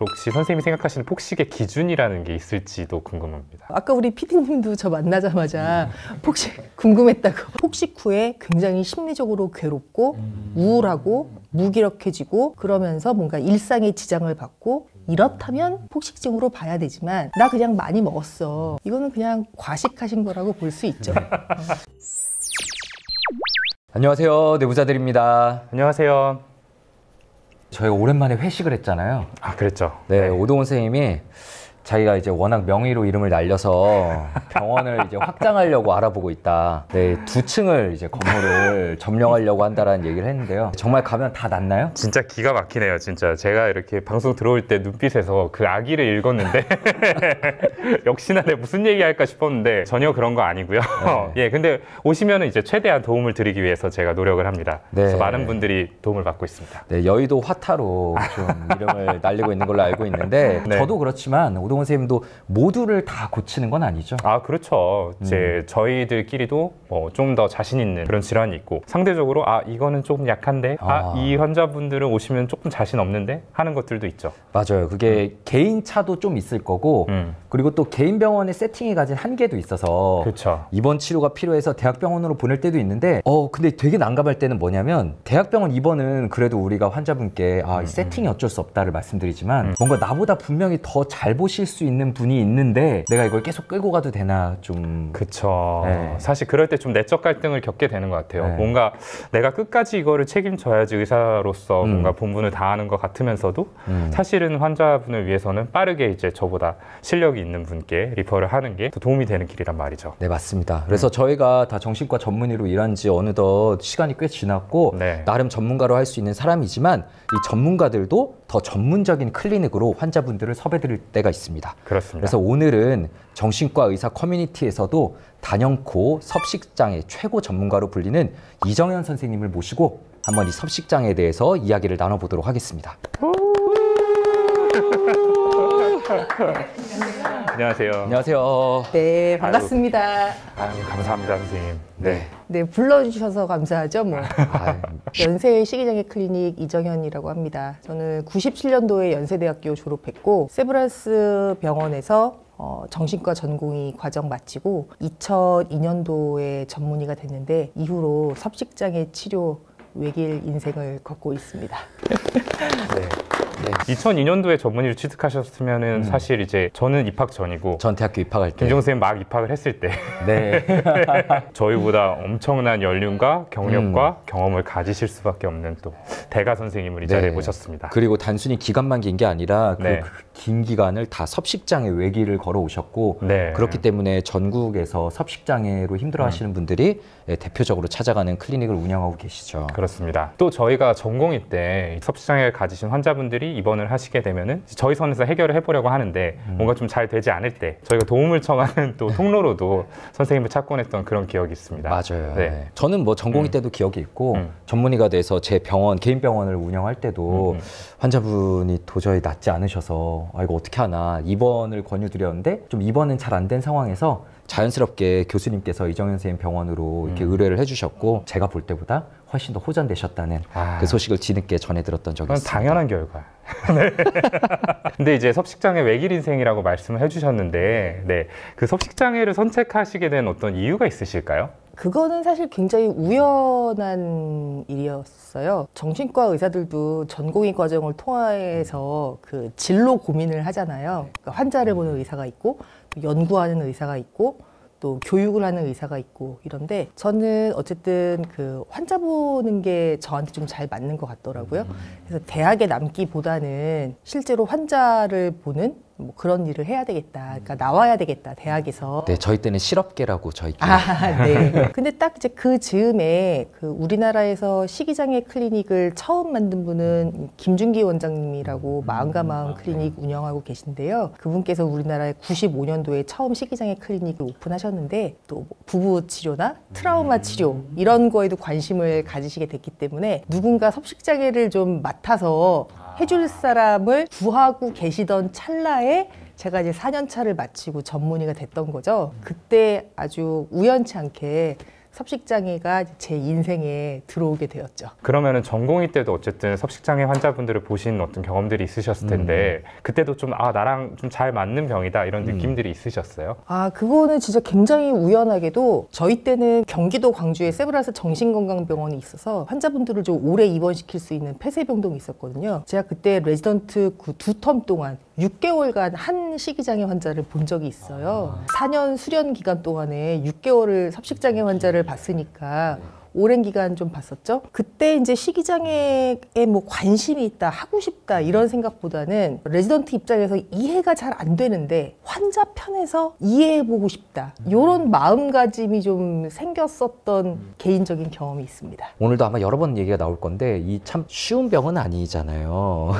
혹시 선생님이 생각하시는 폭식의 기준이라는 게 있을지도 궁금합니다. 아까 우리 PD님도 저 만나자마자 폭식 궁금했다고. 폭식 후에 굉장히 심리적으로 괴롭고 우울하고 무기력해지고 그러면서 뭔가 일상에 지장을 받고 이렇다면 폭식증으로 봐야 되지만 나 그냥 많이 먹었어. 이거는 그냥 과식하신 거라고 볼 수 있죠. 안녕하세요, 내부자들입니다. 안녕하세요. 저희가 오랜만에 회식을 했잖아요. 아, 그랬죠. 네, 오동훈 선생님이 자기가 이제 워낙 명의로 이름을 날려서 병원을 이제 확장하려고 알아보고 있다. 네, 2층을 이제 건물을 점령하려고 한다라는 얘기를 했는데요. 정말 가면 다 낫나요? 진짜 기가 막히네요, 진짜. 제가 이렇게 방송 들어올 때 눈빛에서 그 아기를 읽었는데 역시나 내가 무슨 얘기 할까 싶었는데 전혀 그런 거 아니고요. 네. 예, 근데 오시면은 이제 최대한 도움을 드리기 위해서 제가 노력을 합니다. 네. 그래서 많은 분들이 도움을 받고 있습니다. 네, 여의도 화타로 좀 이름을 날리고 있는 걸로 알고 있는데 네. 저도 그렇지만 오동훈 선생님도 모두를 다 고치는 건 아니죠? 아, 그렇죠. 이제 저희들끼리도 뭐 좀 더 자신 있는 그런 질환이 있고 상대적으로 아, 이거는 조금 약한데 이 환자분들은 오시면 조금 자신 없는데 하는 것들도 있죠. 맞아요. 그게 개인 차도 좀 있을 거고 그리고 또 개인 병원의 세팅이 가진 한계도 있어서 그렇죠. 입원 치료가 필요해서 대학병원으로 보낼 때도 있는데 근데 되게 난감할 때는 뭐냐면 대학병원 입원은 그래도 우리가 환자분께 이 세팅이 어쩔 수 없다를 말씀드리지만 뭔가 나보다 분명히 더 잘 보실 수 있는 분이 있는데 내가 이걸 계속 끌고 가도 되나 좀. 그쵸. 네. 사실 그럴 때 좀 내적 갈등을 겪게 되는 것 같아요. 네. 뭔가 내가 끝까지 이거를 책임져야지 의사로서 뭔가 본분을 다하는 것 같으면서도 사실은 환자분을 위해서는 빠르게 이제 저보다 실력이 있는 분께 리퍼를 하는 게 더 도움이 되는 길이란 말이죠. 네, 맞습니다. 그래서 저희가 다 정신과 전문의로 일한 지 어느덧 시간이 꽤 지났고 네. 나름 전문가로 할 수 있는 사람이지만 이 전문가들도 더 전문적인 클리닉으로 환자분들을 섭외드릴 때가 있습니다. 그렇습니다. 그래서 오늘은 정신과 의사 커뮤니티에서도 단연코 섭식장애 최고 전문가로 불리는 이정현 선생님을 모시고 한번 이 섭식장애에 대해서 이야기를 나눠보도록 하겠습니다. 안녕하세요. 안녕하세요. 네, 반갑습니다. 아유, 감사합니다, 선생님. 네. 네, 불러주셔서 감사하죠, 뭐. 연세 식이장애 클리닉 이정현이라고 합니다. 저는 97년도에 연세대학교 졸업했고 세브란스 병원에서 정신과 전공의 과정 마치고 2002년도에 전문의가 됐는데 이후로 섭식장애 치료 외길 인생을 걷고 있습니다. 네. 네. 2002년도에 전문의를 취득하셨으면은 사실 이제 저는 입학 전이고 전 대학교 입학할 때 김종수 선생님 막 입학을 했을 때 네. 저희보다 엄청난 연륜과 경력과 경험을 가지실 수밖에 없는 또 대가 선생님을 이 자리에 모셨습니다. 그리고 단순히 기간만 긴 게 아니라 네. 그 긴 기간을 다 섭식장애 외길을 걸어오셨고 네. 그렇기 때문에 전국에서 섭식장애로 힘들어하시는 분들이 대표적으로 찾아가는 클리닉을 운영하고 계시죠. 그렇습니다. 또 저희가 전공의 때 섭식장애를 가지신 환자분들이 입원을 하시게 되면은 저희 선에서 해결을 해보려고 하는데 뭔가 좀 잘 되지 않을 때 저희가 도움을 청하는 또 통로로도 선생님을 찾곤 했던 그런 기억이 있습니다. 맞아요. 네. 저는 뭐 전공의 때도 기억이 있고 전문의가 돼서 제 병원, 개인 병원을 운영할 때도 환자분이 도저히 낫지 않으셔서 이거 어떻게 하나 입원을 권유드렸는데 좀 입원은 잘 안 된 상황에서 자연스럽게 교수님께서 이정현 선생님 병원으로 이렇게 의뢰를 해주셨고 제가 볼 때보다 훨씬 더 호전되셨다는 그 소식을 뒤늦게 전해 들었던 적이 있습니다. 당연한 결과. 네. 근데 이제 섭식장애 외길 인생이라고 말씀을 해주셨는데 네. 그 섭식장애를 선택하시게 된 어떤 이유가 있으실까요? 그거는 사실 굉장히 우연한 일이었어요. 정신과 의사들도 전공의 과정을 통해서 그 진로 고민을 하잖아요. 그러니까 환자를 보는 의사가 있고 또 연구하는 의사가 있고 또 교육을 하는 의사가 있고 이런데 저는 어쨌든 그 환자 보는 게 저한테 좀 잘 맞는 것 같더라고요. 그래서 대학에 남기보다는 실제로 환자를 보는 뭐 그런 일을 해야 되겠다. 그러니까 나와야 되겠다, 대학에서. 네, 저희 때는 실업계라고 저희끼리. 네. 근데 딱 이제 그 즈음에 그 우리나라에서 식이장애 클리닉을 처음 만든 분은 김준기 원장님이라고 마음과 마음 클리닉 운영하고 계신데요. 그분께서 우리나라에 95년도에 처음 식이장애 클리닉을 오픈하셨는데 또 부부 치료나 트라우마 치료 이런 거에도 관심을 가지시게 됐기 때문에 누군가 섭식장애를 좀 맡아서 해줄 사람을 구하고 계시던 찰나에 제가 이제 4년 차를 마치고 전문의가 됐던 거죠. 그때 아주 우연치 않게 섭식장애가 제 인생에 들어오게 되었죠. 그러면은 전공의 때도 어쨌든 섭식장애 환자분들을 보신 어떤 경험들이 있으셨을 텐데 그때도 좀 나랑 좀 잘 맞는 병이다 이런 느낌들이 있으셨어요? 그거는 진짜 굉장히 우연하게도 저희 때는 경기도 광주에 세브란스 정신건강병원이 있어서 환자분들을 좀 오래 입원시킬 수 있는 폐쇄병동이 있었거든요. 제가 그때 레지던트 그 2텀 동안 6개월간 한 식이장애 환자를 본 적이 있어요. 4년 수련 기간 동안에 6개월을 섭식장애 환자를 봤으니까 오랜 기간 좀 봤었죠. 그때 이제 식이장애에 뭐 관심이 있다, 하고 싶다 이런 생각보다는 레지던트 입장에서 이해가 잘 안 되는데 환자 편에서 이해해보고 싶다 이런 마음가짐이 좀 생겼었던 개인적인 경험이 있습니다. 오늘도 아마 여러 번 얘기가 나올 건데 이 참 쉬운 병은 아니잖아요.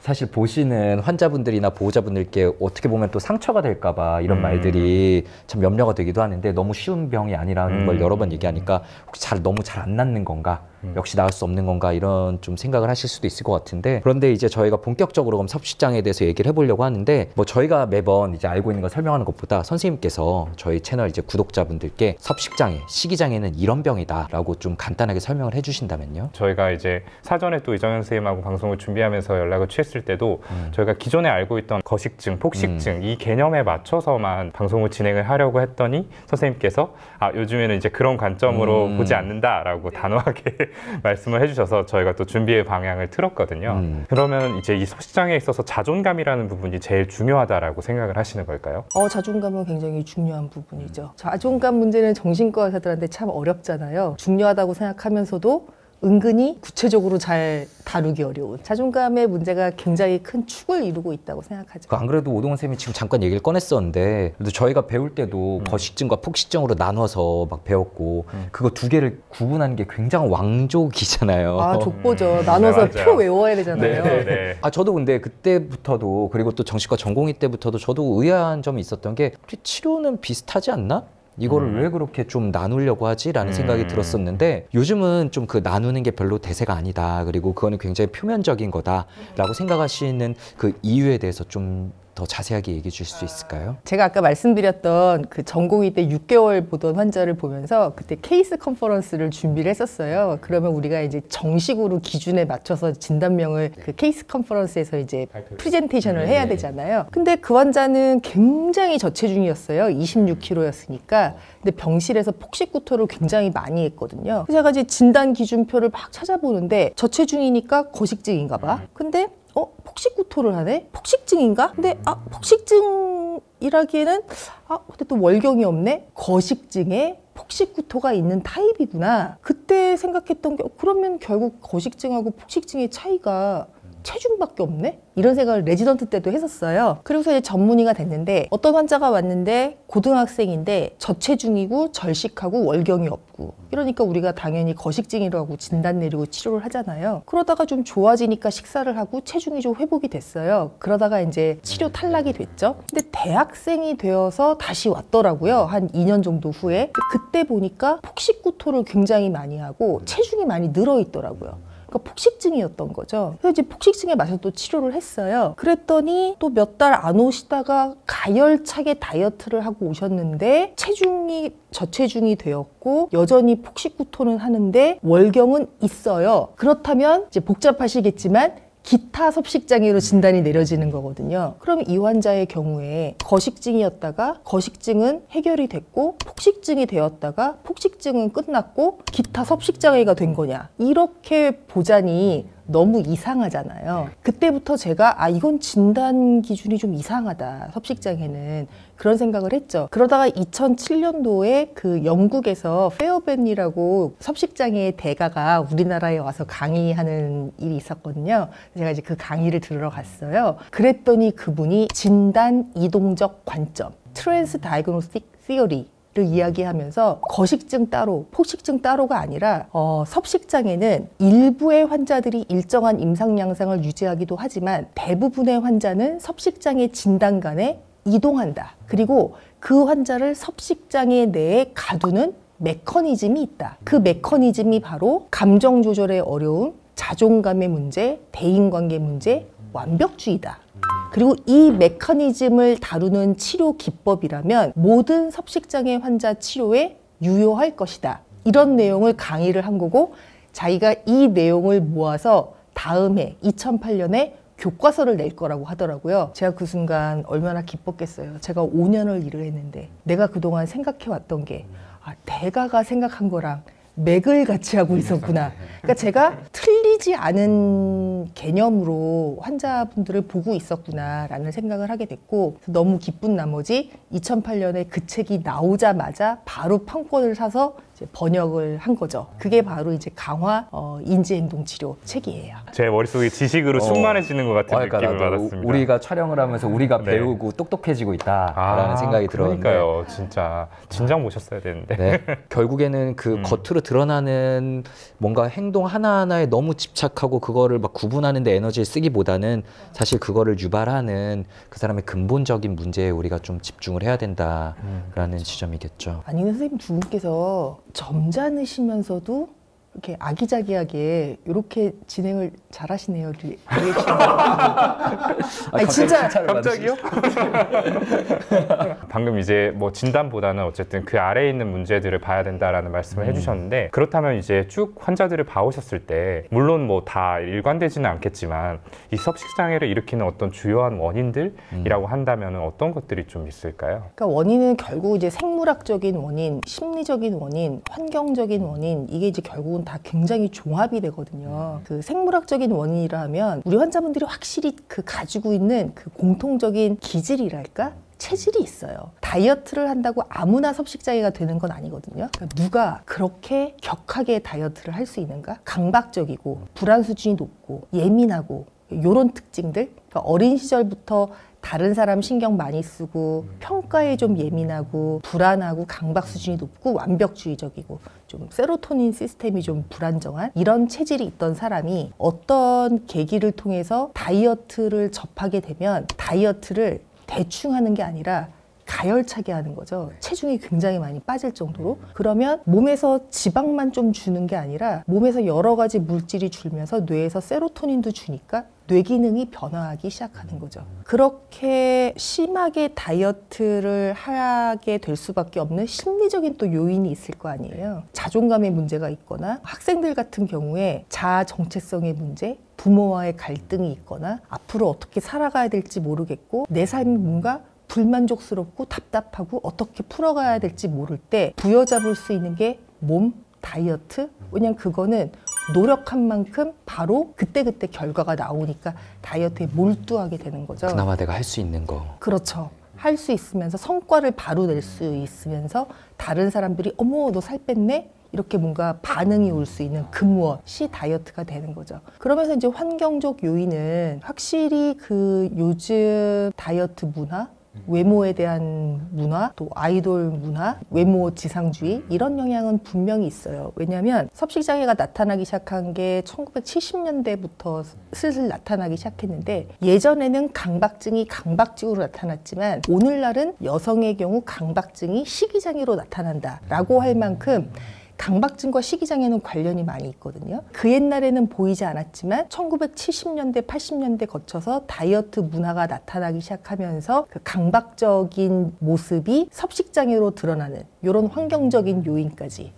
사실 보시는 환자분들이나 보호자분들께 어떻게 보면 또 상처가 될까봐 이런 말들이 참 염려가 되기도 하는데 너무 쉬운 병이 아니라는 걸 여러 번 얘기하니까 혹시 너무 잘 안 낫는 건가? 역시 나을 수 없는 건가? 이런 좀 생각을 하실 수도 있을 것 같은데 그런데 이제 저희가 본격적으로 그럼 섭식장애에 대해서 얘기를 해보려고 하는데 뭐 저희가 매번 이제 알고 있는 걸 설명하는 것보다 선생님께서 저희 채널 이제 구독자분들께 섭식장애, 식이장애는 이런 병이다 라고 좀 간단하게 설명을 해주신다면요? 저희가 이제 사전에 또 이정현 선생님하고 방송을 준비하면서 연락을 취했을 때도 저희가 기존에 알고 있던 거식증, 폭식증 이 개념에 맞춰서만 방송을 진행을 하려고 했더니 선생님께서 요즘에는 이제 그런 관점으로 보지 않는다라고 단호하게 말씀을 해주셔서 저희가 또 준비의 방향을 틀었거든요. 그러면 이제 이 섭식장애에 있어서 자존감이라는 부분이 제일 중요하다라고 생각을 하시는 걸까요? 자존감은 굉장히 중요한 부분이죠. 자존감 문제는 정신과 의사들한테 참 어렵잖아요. 중요하다고 생각하면서도 은근히 구체적으로 잘 다루기 어려운 자존감의 문제가 굉장히 큰 축을 이루고 있다고 생각하죠. 안 그래도 오동원 쌤이 지금 잠깐 얘기를 꺼냈었는데 그래도 저희가 배울 때도 거식증과 폭식증으로 나눠서 막 배웠고 그거 두 개를 구분하는 게 굉장히 왕족이잖아요. 족보죠. 나눠서 네, 표 외워야 되잖아요. 네. 저도 근데 그때부터도 그리고 또 정신과 전공의 때부터도 저도 의아한 점이 있었던 게 치료는 비슷하지 않나? 이거를 왜 그렇게 좀 나누려고 하지? 라는 생각이 들었었는데 요즘은 좀 그 나누는 게 별로 대세가 아니다. 그리고 그거는 굉장히 표면적인 거다 라고 생각하시는 그 이유에 대해서 좀 더 자세하게 얘기해 주실 수 있을까요? 제가 아까 말씀드렸던 그 전공의 때 6개월 보던 환자를 보면서 그때 케이스 컨퍼런스를 준비를 했었어요. 그러면 우리가 이제 정식으로 기준에 맞춰서 진단명을 그 케이스 컨퍼런스에서 이제 프레젠테이션을 해야 되잖아요. 근데 그 환자는 굉장히 저체중이었어요. 26kg였으니까. 근데 병실에서 폭식구토를 굉장히 많이 했거든요. 그래서 제가 이제 진단 기준표를 막 찾아보는데 저체중이니까 거식증인가 봐. 근데 폭식구토를 하네? 폭식증인가? 근데 폭식증이라기에는 근데 또 월경이 없네? 거식증에 폭식구토가 있는 타입이구나. 그때 생각했던 게 그러면 결국 거식증하고 폭식증의 차이가 체중밖에 없네? 이런 생각을 레지던트 때도 했었어요. 그래서 이제 전문의가 됐는데 어떤 환자가 왔는데 고등학생인데 저체중이고 절식하고 월경이 없고 이러니까 우리가 당연히 거식증이라고 진단 내리고 치료를 하잖아요. 그러다가 좀 좋아지니까 식사를 하고 체중이 좀 회복이 됐어요. 그러다가 이제 치료 탈락이 됐죠. 근데 대학생이 되어서 다시 왔더라고요. 한 2년 정도 후에. 그때 보니까 폭식구토를 굉장히 많이 하고 체중이 많이 늘어 있더라고요. 그러니까 폭식증이었던 거죠. 그래서 이제 폭식증에 맞춰서 또 치료를 했어요. 그랬더니 또 몇 달 안 오시다가 가열차게 다이어트를 하고 오셨는데 저체중이 되었고 여전히 폭식구토는 하는데 월경은 있어요. 그렇다면 이제 복잡하시겠지만 기타 섭식장애로 진단이 내려지는 거거든요. 그럼 이 환자의 경우에 거식증이었다가 거식증은 해결이 됐고 폭식증이 되었다가 폭식증은 끝났고 기타 섭식장애가 된 거냐. 이렇게 보자니 너무 이상하잖아요. 그때부터 제가 이건 진단 기준이 좀 이상하다. 섭식장애는. 그런 생각을 했죠. 그러다가 2007년도에 그 영국에서 페어벤이라고 섭식장애의 대가가 우리나라에 와서 강의하는 일이 있었거든요. 제가 이제 그 강의를 들으러 갔어요. 그랬더니 그분이 진단 이동적 관점, 트랜스 다이그노스틱 시어리 를 이야기하면서 거식증 따로, 폭식증 따로가 아니라 섭식장애는 일부의 환자들이 일정한 임상 양상을 유지하기도 하지만 대부분의 환자는 섭식장애 진단간에 이동한다. 그리고 그 환자를 섭식장애 내에 가두는 메커니즘이 있다. 그 메커니즘이 바로 감정 조절의 어려움, 자존감의 문제, 대인관계 문제, 완벽주의다. 그리고 이 메커니즘을 다루는 치료 기법이라면 모든 섭식장애 환자 치료에 유효할 것이다. 이런 내용을 강의를 한 거고 자기가 이 내용을 모아서 다음 해 2008년에 교과서를 낼 거라고 하더라고요. 제가 그 순간 얼마나 기뻤겠어요. 제가 5년을 일을 했는데 내가 그동안 생각해왔던 게 대가가 생각한 거랑 맥을 같이 하고 있었구나. 그러니까 제가 틀리지 않은 개념으로 환자분들을 보고 있었구나라는 생각을 하게 됐고 너무 기쁜 나머지 2008년에 그 책이 나오자마자 바로 판권을 사서 이제 번역을 한 거죠. 그게 바로 이제 강화 인지행동치료 책이에요. 제 머릿속에 지식으로 충만해지는 것 같은 그러니까 느낌을 나도 받았습니다. 우리가 촬영을 하면서 우리가 네. 배우고 똑똑해지고 있다라는 생각이 들었는데 그러니까요. 진짜 진작 모셨어야 되는데. 네. 결국에는 그 겉으로 드러나는 뭔가 행동 하나하나에 너무 집착하고 그거를 막 구분하는 데 에너지를 쓰기보다는 사실 그거를 유발하는 그 사람의 근본적인 문제에 우리가 좀 집중을 해야 된다라는 지점이겠죠. 아니 선생님 두 분께서 점잖으시면서도 이렇게 아기자기하게 이렇게 진행을 잘하시네요. 아니 진짜 갑자기요? 방금 이제 뭐 진단보다는 어쨌든 그 아래에 있는 문제들을 봐야 된다라는 말씀을 해주셨는데 그렇다면 이제 쭉 환자들을 봐오셨을 때 물론 뭐 다 일관되지는 않겠지만 이 섭식장애를 일으키는 어떤 주요한 원인들이라고 한다면 어떤 것들이 좀 있을까요? 그러니까 원인은 결국 이제 생물학적인 원인, 심리적인 원인, 환경적인 원인 이게 이제 결국은 다 굉장히 종합이 되거든요. 그 생물학적인 원인이라 하면 우리 환자분들이 확실히 그 가지고 있는 그 공통적인 기질이랄까? 체질이 있어요. 다이어트를 한다고 아무나 섭식장애가 되는 건 아니거든요. 그러니까 누가 그렇게 격하게 다이어트를 할 수 있는가? 강박적이고 불안 수준이 높고 예민하고 이런 특징들. 그러니까 어린 시절부터 다른 사람 신경 많이 쓰고 평가에 좀 예민하고 불안하고 강박 수준이 높고 완벽주의적이고 좀 세로토닌 시스템이 좀 불안정한 이런 체질이 있던 사람이 어떤 계기를 통해서 다이어트를 접하게 되면 다이어트를 대충 하는 게 아니라 가열차게 하는 거죠. 체중이 굉장히 많이 빠질 정도로. 그러면 몸에서 지방만 좀 주는 게 아니라 몸에서 여러 가지 물질이 줄면서 뇌에서 세로토닌도 주니까 뇌 기능이 변화하기 시작하는 거죠. 그렇게 심하게 다이어트를 하게 될 수밖에 없는 심리적인 또 요인이 있을 거 아니에요. 자존감에 문제가 있거나 학생들 같은 경우에 자아 정체성의 문제, 부모와의 갈등이 있거나 앞으로 어떻게 살아가야 될지 모르겠고 내 삶이 뭔가 불만족스럽고 답답하고 어떻게 풀어가야 될지 모를 때 부여잡을 수 있는 게 몸, 다이어트. 왜냐면 그거는 노력한 만큼 바로 그때그때 결과가 나오니까 다이어트에 몰두하게 되는 거죠. 그나마 내가 할 수 있는 거. 그렇죠. 할 수 있으면서 성과를 바로 낼 수 있으면서 다른 사람들이 어머 너 살 뺐네? 이렇게 뭔가 반응이 올 수 있는 근무엇이 다이어트가 되는 거죠. 그러면서 이제 환경적 요인은 확실히 그 요즘 다이어트 문화, 외모에 대한 문화, 또 아이돌 문화, 외모 지상주의 이런 영향은 분명히 있어요. 왜냐하면 섭식장애가 나타나기 시작한 게 1970년대부터 슬슬 나타나기 시작했는데 예전에는 강박증이 강박증으로 나타났지만 오늘날은 여성의 경우 강박증이 식이장애로 나타난다라고 할 만큼 강박증과 식이장애는 관련이 많이 있거든요. 그 옛날에는 보이지 않았지만 1970년대, 80년대 거쳐서 다이어트 문화가 나타나기 시작하면서 그 강박적인 모습이 섭식장애로 드러나는 이런 환경적인 요인까지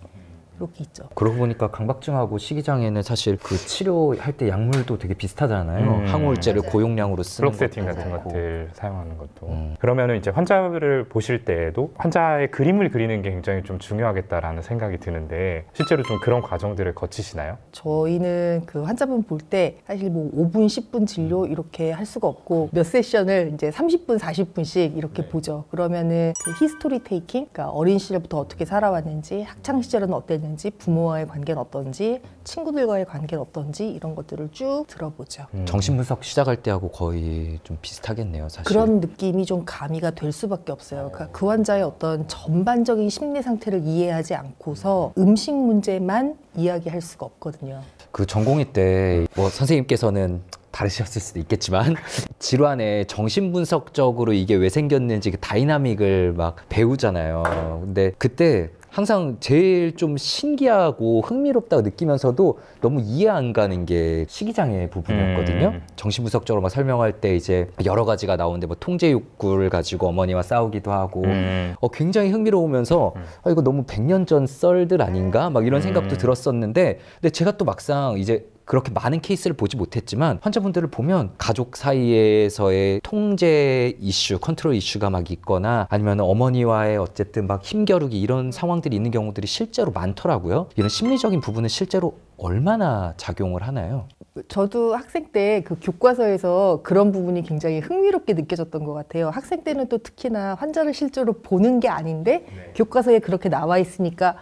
이렇게 있죠. 그러고 보니까 강박증하고 식이장애는 사실 그 치료할 때 약물도 되게 비슷하잖아요. 항우울제를 고용량으로 쓰는 플록세틴 것도 같은 그렇고. 것들 사용하는 것도. 그러면은 이제 환자를 보실 때에도 환자의 그림을 그리는 게 굉장히 좀 중요하겠다라는 생각이 드는데 실제로 좀 그런 과정들을 거치시나요? 저희는 그 환자분 볼 때 사실 뭐 5분, 10분 진료 이렇게 할 수가 없고 몇 세션을 이제 30분, 40분씩 이렇게 보죠. 그러면은 그 히스토리 테이킹, 그러니까 어린 시절부터 어떻게 살아왔는지, 학창 시절은 어땠는지, 부모와의 관계는 어떤지, 친구들과의 관계는 어떤지 이런 것들을 쭉 들어보죠. 정신분석 시작할 때하고 거의 좀 비슷하겠네요, 사실. 그런 느낌이 좀 가미가 될 수밖에 없어요. 그러니까 그 환자의 어떤 전반적인 심리 상태를 이해하지 않고서 음식 문제만 이야기할 수가 없거든요. 그 전공의 때 뭐 선생님께서는 다르셨을 수도 있겠지만 질환의 정신분석적으로 이게 왜 생겼는지 그 다이나믹을 막 배우잖아요. 근데 그때 항상 제일 좀 신기하고 흥미롭다고 느끼면서도 너무 이해 안 가는 게 식이장애 부분이었거든요. 정신분석적으로 막 설명할 때 이제 여러 가지가 나오는데 뭐 통제 욕구를 가지고 어머니와 싸우기도 하고 굉장히 흥미로우면서 이거 너무 100년 전 썰들 아닌가 막 이런 생각도 들었었는데 근데 제가 또 막상 이제 그렇게 많은 케이스를 보지 못했지만 환자분들을 보면 가족 사이에서의 통제 이슈, 컨트롤 이슈가 막 있거나 아니면 어머니와의 어쨌든 막 힘겨루기 이런 상황들이 있는 경우들이 실제로 많더라고요. 이런 심리적인 부분은 실제로 얼마나 작용을 하나요? 저도 학생 때 그 교과서에서 그런 부분이 굉장히 흥미롭게 느껴졌던 것 같아요. 학생 때는 또 특히나 환자를 실제로 보는 게 아닌데 교과서에 그렇게 나와 있으니까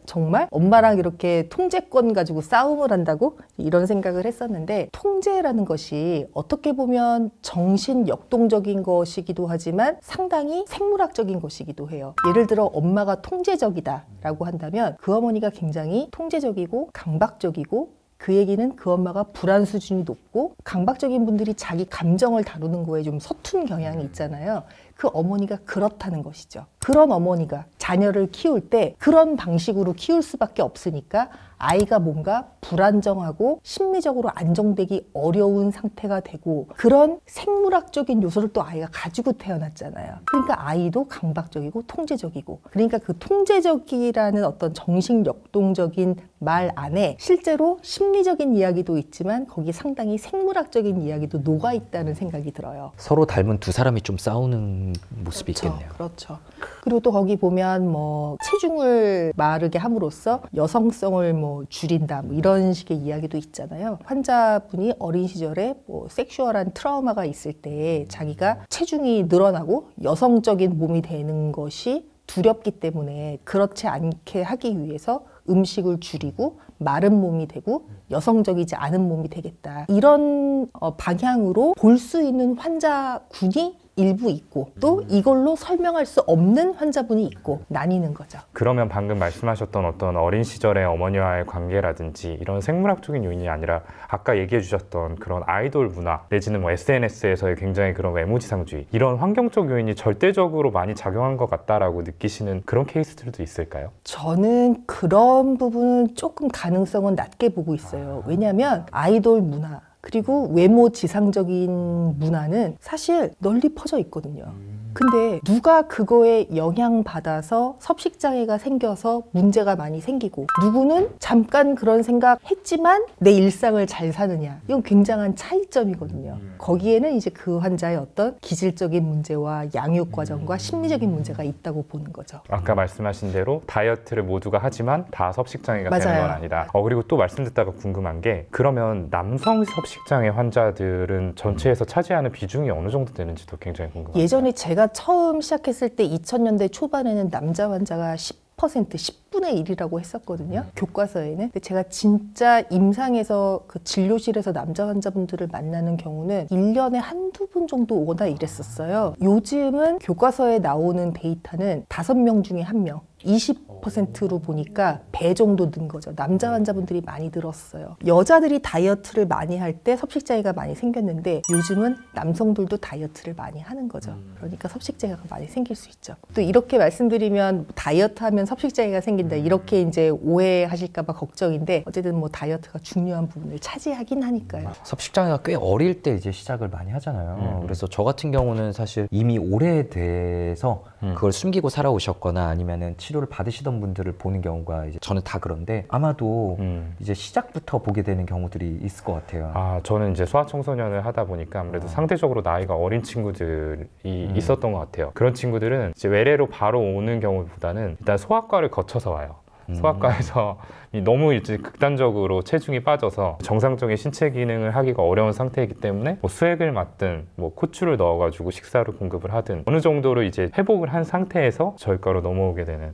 정말? 엄마랑 이렇게 통제권 가지고 싸움을 한다고? 이런 생각을 했었는데 통제라는 것이 어떻게 보면 정신 역동적인 것이기도 하지만 상당히 생물학적인 것이기도 해요. 예를 들어 엄마가 통제적이다라고 한다면 그 어머니가 굉장히 통제적이고 강박적이고 그 얘기는 그 엄마가 불안 수준이 높고 강박적인 분들이 자기 감정을 다루는 거에 좀 서툰 경향이 있잖아요. 그 어머니가 그렇다는 것이죠. 그런 어머니가 자녀를 키울 때 그런 방식으로 키울 수밖에 없으니까 아이가 뭔가 불안정하고 심리적으로 안정되기 어려운 상태가 되고 그런 생물학적인 요소를 또 아이가 가지고 태어났잖아요. 그러니까 아이도 강박적이고 통제적이고 그러니까 그 통제적이라는 어떤 정신 역동적인 말 안에 실제로 심리적인 이야기도 있지만 거기 상당히 생물학적인 이야기도 녹아 있다는 생각이 들어요. 서로 닮은 두 사람이 좀 싸우는 모습이 있겠네요. 그렇죠. 그리고 또 거기 보면 뭐 체중을 마르게 함으로써 여성성을 뭐 줄인다 뭐 이런 식의 이야기도 있잖아요. 환자분이 어린 시절에 뭐 섹슈얼한 트라우마가 있을 때 자기가 체중이 늘어나고 여성적인 몸이 되는 것이 두렵기 때문에 그렇지 않게 하기 위해서 음식을 줄이고 마른 몸이 되고 여성적이지 않은 몸이 되겠다. 이런 방향으로 볼 수 있는 환자군이 일부 있고 또 이걸로 설명할 수 없는 환자분이 있고 나뉘는 거죠. 그러면 방금 말씀하셨던 어떤 어린 시절의 어머니와의 관계라든지 이런 생물학적인 요인이 아니라 아까 얘기해 주셨던 그런 아이돌 문화 내지는 뭐 SNS에서의 굉장히 그런 외모지상주의 이런 환경적 요인이 절대적으로 많이 작용한 것 같다라고 느끼시는 그런 케이스들도 있을까요? 저는 그런 부분은 조금 가능성은 낮게 보고 있어요. 왜냐하면 아이돌 문화 그리고 외모 지상적인 문화는 사실 널리 퍼져 있거든요. 근데 누가 그거에 영향받아서 섭식장애가 생겨서 문제가 많이 생기고 누구는 잠깐 그런 생각 했지만 내 일상을 잘 사느냐 이건 굉장한 차이점이거든요. 거기에는 이제 그 환자의 어떤 기질적인 문제와 양육 과정과 심리적인 문제가 있다고 보는 거죠. 아까 말씀하신 대로 다이어트를 모두가 하지만 다 섭식장애가 맞아요. 되는 건 아니다. 그리고 또 말씀 듣다가 궁금한 게 그러면 남성 섭식장애 환자들은 전체에서 차지하는 비중이 어느 정도 되는지도 굉장히 궁금합니다. 예전에 제가 처음 시작했을 때 2000년대 초반에는 남자 환자가 10%, 10분의 1이라고 했었거든요. 교과서에는. 근데 제가 진짜 임상에서 그 진료실에서 남자 환자분들을 만나는 경우는 1년에 한두 분 정도 오거나 이랬었어요. 요즘은 교과서에 나오는 데이터는 5명 중에 1명. 20%로 보니까 배 정도 는 거죠. 남자 환자분들이 많이 늘었어요. 여자들이 다이어트를 많이 할 때 섭식장애가 많이 생겼는데 요즘은 남성들도 다이어트를 많이 하는 거죠. 그러니까 섭식장애가 많이 생길 수 있죠. 또 이렇게 말씀드리면 다이어트 하면 섭식장애가 생긴다 이렇게 이제 오해하실까 봐 걱정인데 어쨌든 뭐 다이어트가 중요한 부분을 차지하긴 하니까요. 섭식장애가 꽤 어릴 때 이제 시작을 많이 하잖아요. 그래서 저 같은 경우는 사실 이미 오래돼서 그걸 숨기고 살아오셨거나 아니면은 치료를 받으시던 분들을 보는 경우가 이제 저는 다 그런데 아마도 이제 시작부터 보게 되는 경우들이 있을 것 같아요. 저는 이제 소아청소년을 하다 보니까 아무래도 상대적으로 나이가 어린 친구들이 있었던 것 같아요. 그런 친구들은 이제 외래로 바로 오는 경우보다는 일단 소아과를 거쳐서 와요. 소아과에서 너무 이제 극단적으로 체중이 빠져서 정상적인 신체 기능을 하기가 어려운 상태이기 때문에 뭐 수액을 맞든 뭐 코추를 넣어가지고 식사를 공급을 하든 어느 정도로 이제 회복을 한 상태에서 저희과로 넘어오게 되는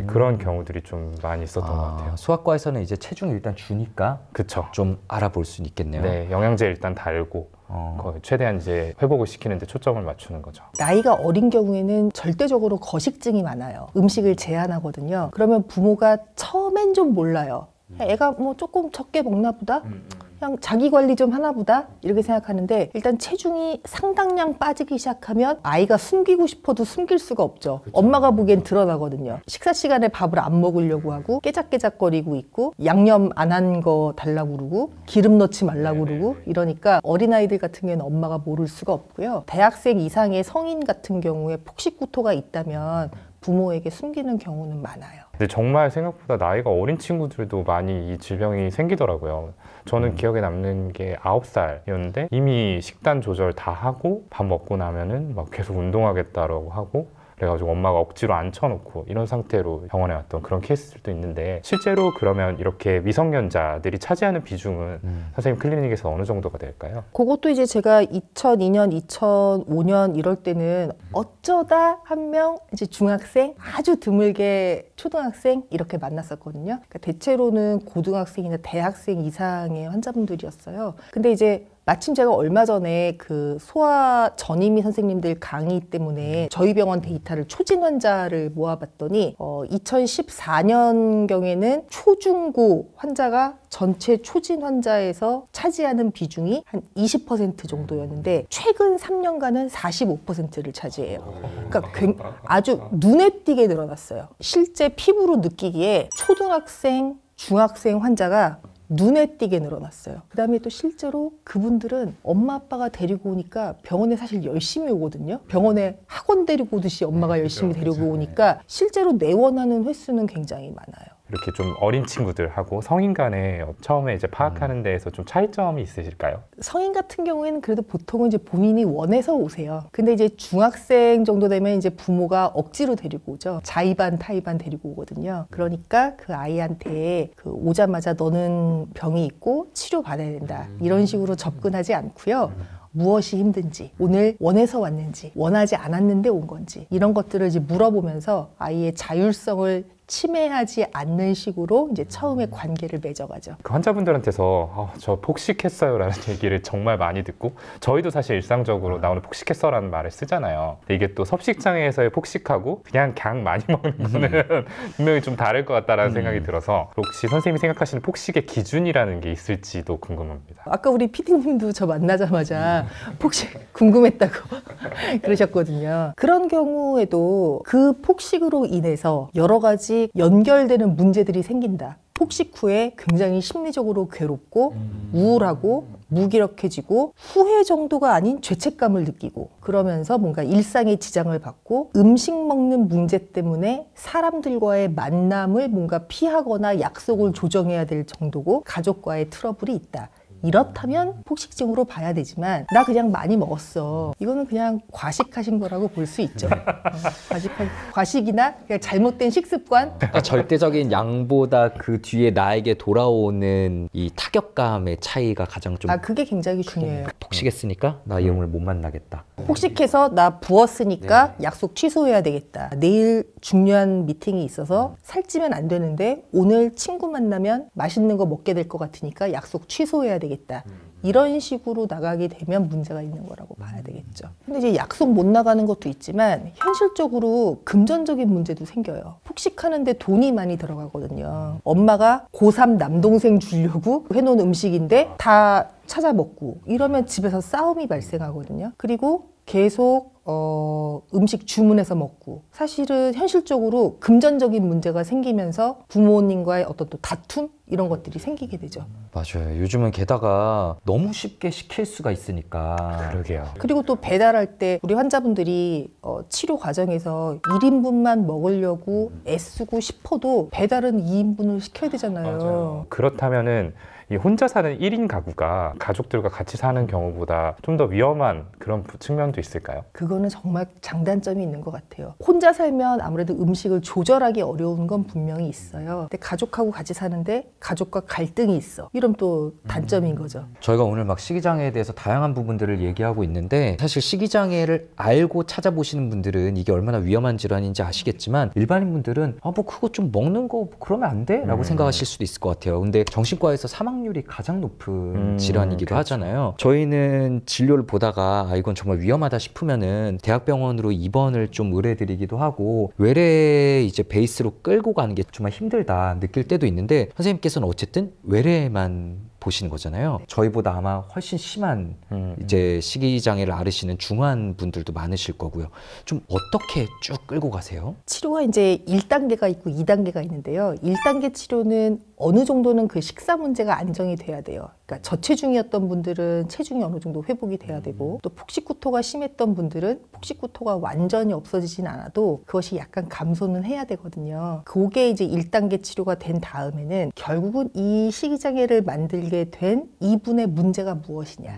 그런 경우들이 좀 많이 있었던 것 같아요. 소아과에서는 이제 체중을 일단 주니까 그쵸. 좀 알아볼 수 있겠네요. 네, 영양제 일단 달고 최대한 이제 회복을 시키는 데 초점을 맞추는 거죠. 나이가 어린 경우에는 절대적으로 거식증이 많아요. 음식을 제한하거든요. 그러면 부모가 처음엔 좀 몰라요. 애가 뭐 조금 적게 먹나 보다? 그냥 자기 관리 좀 하나 보다 이렇게 생각하는데 일단 체중이 상당량 빠지기 시작하면 아이가 숨기고 싶어도 숨길 수가 없죠. 엄마가 보기엔 드러나거든요. 식사 시간에 밥을 안 먹으려고 하고 깨작깨작거리고 있고 양념 안 한 거 달라고 그러고 기름 넣지 말라고 그러고 이러니까 어린아이들 같은 경우에는 엄마가 모를 수가 없고요. 대학생 이상의 성인 같은 경우에 폭식구토가 있다면 부모에게 숨기는 경우는 많아요. 근데 정말 생각보다 나이가 어린 친구들도 많이 이 질병이 생기더라고요. 저는 기억에 남는 게 9살이었는데 이미 식단 조절 다 하고 밥 먹고 나면은 막 계속 운동하겠다라고 하고 그래가지고 엄마가 억지로 앉혀놓고 이런 상태로 병원에 왔던 그런 케이스들도 있는데 실제로 그러면 이렇게 미성년자들이 차지하는 비중은 선생님 클리닉에서 어느 정도가 될까요? 그것도 이제 제가 2002년, 2005년 이럴 때는 어쩌다 한 명 이제 중학생, 아주 드물게 초등학생 이렇게 만났었거든요. 그러니까 대체로는 고등학생이나 대학생 이상의 환자분들이었어요. 근데 이제 마침 제가 얼마 전에 그 소아 전임의 선생님들 강의 때문에 저희 병원 데이터를 초진 환자를 모아봤더니 2014년경에는 초중고 환자가 전체 초진 환자에서 차지하는 비중이 한 20% 정도였는데 최근 3년간은 45%를 차지해요. 그러니까 아주 눈에 띄게 늘어났어요. 실제 피부로 느끼기에 초등학생, 중학생 환자가 눈에 띄게 늘어났어요. 그 다음에 또 실제로 그분들은 엄마 아빠가 데리고 오니까 병원에 사실 열심히 오거든요. 병원에 학원 데리고 오듯이 엄마가 열심히 데리고 오니까 실제로 내원하는 횟수는 굉장히 많아요. 이렇게 좀 어린 친구들하고 성인 간에 처음에 이제 파악하는 데에서 좀 차이점이 있으실까요? 성인 같은 경우에는 그래도 보통은 이제 본인이 원해서 오세요. 근데 이제 중학생 정도 되면 이제 부모가 억지로 데리고 오죠. 자의반 타의반 데리고 오거든요. 그러니까 그 아이한테 그 오자마자 너는 병이 있고 치료 받아야 된다 이런 식으로 접근하지 않고요. 무엇이 힘든지, 오늘 원해서 왔는지, 원하지 않았는데 온 건지 이런 것들을 이제 물어보면서 아이의 자율성을 침해하지 않는 식으로 이제 처음에 관계를 맺어가죠. 그 환자분들한테서 저 폭식했어요라는 얘기를 정말 많이 듣고 저희도 사실 일상적으로 나 오늘 폭식했어라는 말을 쓰잖아요. 근데 이게 또 섭식장애에서의 폭식하고 그냥 많이 먹는 거는 분명히 좀 다를 것 같다라는 생각이 들어서 혹시 선생님이 생각하시는 폭식의 기준이라는 게 있을지도 궁금합니다. 아까 우리 PD님도 저 만나자마자 폭식 궁금했다고 그러셨거든요. 그런 경우에도 그 폭식으로 인해서 여러 가지 연결되는 문제들이 생긴다. 폭식 후에 굉장히 심리적으로 괴롭고 우울하고 무기력해지고 후회 정도가 아닌 죄책감을 느끼고 그러면서 뭔가 일상에 지장을 받고 음식 먹는 문제 때문에 사람들과의 만남을 뭔가 피하거나 약속을 조정해야 될 정도고 가족과의 트러블이 있다. 이렇다면 폭식증으로 봐야 되지만 나 그냥 많이 먹었어. 이거는 그냥 과식하신 거라고 볼 수 있죠. 과식이나 그냥 잘못된 식습관. 그러니까 절대적인 양보다 그 뒤에 나에게 돌아오는 이 타격감의 차이가 가장 좀 그게 굉장히 중요해요. 폭식했으니까 나 이 오늘 못 만나겠다. 폭식해서 나 부었으니까 약속 취소해야 되겠다. 내일 중요한 미팅이 있어서 살찌면 안 되는데 오늘 친구 만나면 맛있는 거 먹게 될 것 같으니까 약속 취소해야 되겠다. 이런 식으로 나가게 되면 문제가 있는 거라고 봐야 되겠죠. 근데 이제 약속 못 나가는 것도 있지만 현실적으로 금전적인 문제도 생겨요. 폭식하는데 돈이 많이 들어가거든요. 엄마가 고3 남동생 주려고 해놓은 음식인데 다 찾아 먹고 이러면 집에서 싸움이 발생하거든요. 그리고 계속 음식 주문해서 먹고 사실은 현실적으로 금전적인 문제가 생기면서 부모님과의 어떤 또 다툼 이런 것들이 생기게 되죠. 맞아요. 요즘은 게다가 너무 쉽게 시킬 수가 있으니까. 그러게요. 그리고 또 배달할 때 우리 환자분들이 치료 과정에서 1인분만 먹으려고 애쓰고 싶어도 배달은 2인분을 시켜야 되잖아요. 맞아요. 그렇다면은 이 혼자 사는 1인 가구가 가족들과 같이 사는 경우보다 좀 더 위험한 그런 측면도 있을까요? 그거는 정말 장단점이 있는 것 같아요. 혼자 살면 아무래도 음식을 조절하기 어려운 건 분명히 있어요. 근데 가족하고 같이 사는데 가족과 갈등이 있어. 이러면 또 단점인 거죠. 저희가 오늘 막 식이장애에 대해서 다양한 부분들을 얘기하고 있는데 사실 식이장애를 알고 찾아보시는 분들은 이게 얼마나 위험한 질환인지 아시겠지만 일반인 분들은 뭐 그거 좀 먹는 거 그러면 안 돼? 라고 생각하실 수도 있을 것 같아요. 근데 정신과에서 사망률이 가장 높은 질환이기도 그렇죠. 하잖아요. 저희는 진료를 보다가 이건 정말 위험하다 싶으면은 대학병원으로 입원을 좀 의뢰드리기도 하고 외래 이제 베이스로 끌고 가는 게 정말 힘들다 느낄 때도 있는데 선생님께서는 어쨌든 외래에만 보시는 거잖아요. 저희보다 아마 훨씬 심한 이제 식이장애를 앓으시는 중환 분들도 많으실 거고요. 좀 어떻게 쭉 끌고 가세요? 치료가 이제 1단계가 있고 2단계가 있는데요. 1단계 치료는 어느 정도는 그 식사 문제가 안정이 돼야 돼요. 그러니까 저체중이었던 분들은 체중이 어느 정도 회복이 돼야 되고, 또 폭식구토가 심했던 분들은 폭식구토가 완전히 없어지진 않아도 그것이 약간 감소는 해야 되거든요. 그게 이제 1단계 치료가 된 다음에는 결국은 이 식이장애를 만들게 된 이분의 문제가 무엇이냐,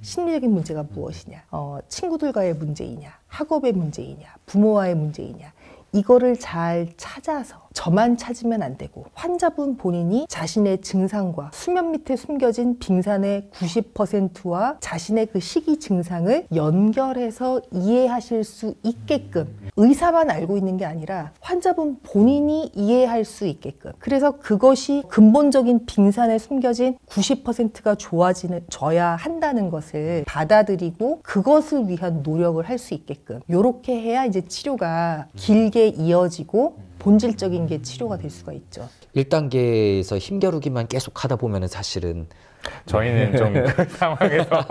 심리적인 문제가 무엇이냐, 친구들과의 문제이냐, 학업의 문제이냐, 부모와의 문제이냐, 이거를 잘 찾아서, 저만 찾으면 안 되고 환자분 본인이 자신의 증상과 수면 밑에 숨겨진 빙산의 90%와 자신의 그 식이 증상을 연결해서 이해하실 수 있게끔, 의사만 알고 있는 게 아니라 환자분 본인이 이해할 수 있게끔, 그래서 그것이 근본적인 빙산에 숨겨진 90%가 좋아져야 한다는 것을 받아들이고 그것을 위한 노력을 할 수 있게끔, 이렇게 해야 이제 치료가 길게 이어지고 본질적인 게 치료가 될 수가 있죠. 1단계에서 힘겨루기만 계속 하다 보면은 사실은 저희는 좀 그 상황에서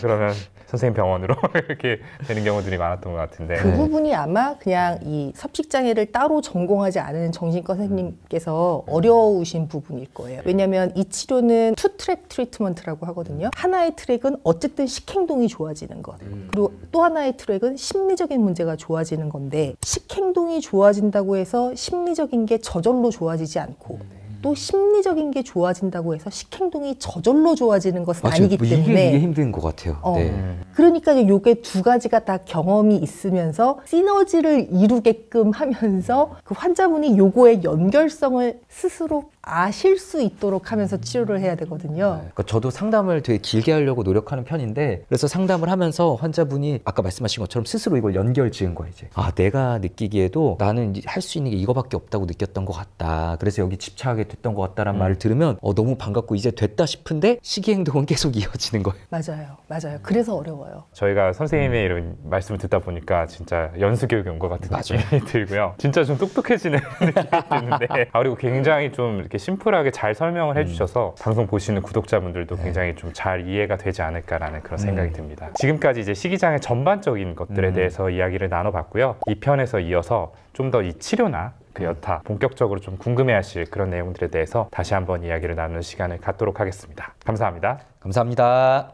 그러면 선생님 병원으로 이렇게 되는 경우들이 많았던 것 같은데, 그 부분이 아마 그냥 이 섭식장애를 따로 전공하지 않은 정신과 선생님께서 어려우신 부분일 거예요. 왜냐하면 이 치료는 투 트랙 트리트먼트라고 하거든요. 하나의 트랙은 어쨌든 식행동이 좋아지는 것, 그리고 또 하나의 트랙은 심리적인 문제가 좋아지는 건데, 식행동이 좋아진다고 해서 심리적인 게 저절로 좋아지지 않고, 또 심리적인 게 좋아진다고 해서 식행동이 저절로 좋아지는 것은 맞아요. 아니기 뭐 때문에 이게 힘든 것 같아요. 네. 그러니까 요게 두 가지가 다 경험이 있으면서 시너지를 이루게끔 하면서 그 환자분이 요거의 연결성을 스스로 아실 수 있도록 하면서 치료를 해야 되거든요. 그러니까 저도 상담을 되게 길게 하려고 노력하는 편인데, 그래서 상담을 하면서 환자분이 아까 말씀하신 것처럼 스스로 이걸 연결 지은 거예요. 이제 내가 느끼기에도 나는 할 수 있는 게 이거밖에 없다고 느꼈던 것 같다, 그래서 여기 집착하게 됐던 것 같다라는 말을 들으면 너무 반갑고 이제 됐다 싶은데 식이 행동은 계속 이어지는 거예요. 맞아요. 그래서 어려워요. 저희가 선생님의 이런 말씀을 듣다 보니까 진짜 연수 교육이 온 것 같은 느낌이 들고요. 진짜 좀 똑똑해지는 느낌이 드는데, 그리고 굉장히 좀 이렇게 심플하게 잘 설명을 해주셔서 방송 보시는 구독자분들도 굉장히 좀 잘 이해가 되지 않을까라는 그런 생각이 듭니다. 지금까지 이제 식이장애 전반적인 것들에 대해서 이야기를 나눠봤고요. 이 편에서 이어서 좀 더 이 치료나 그 여타 본격적으로 좀 궁금해하실 그런 내용들에 대해서 다시 한번 이야기를 나누는 시간을 갖도록 하겠습니다. 감사합니다. 감사합니다.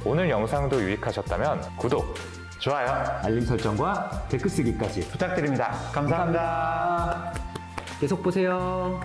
오늘 영상도 유익하셨다면 구독, 좋아요 알림 설정과 댓글 쓰기까지 부탁드립니다. 감사합니다. 계속 보세요.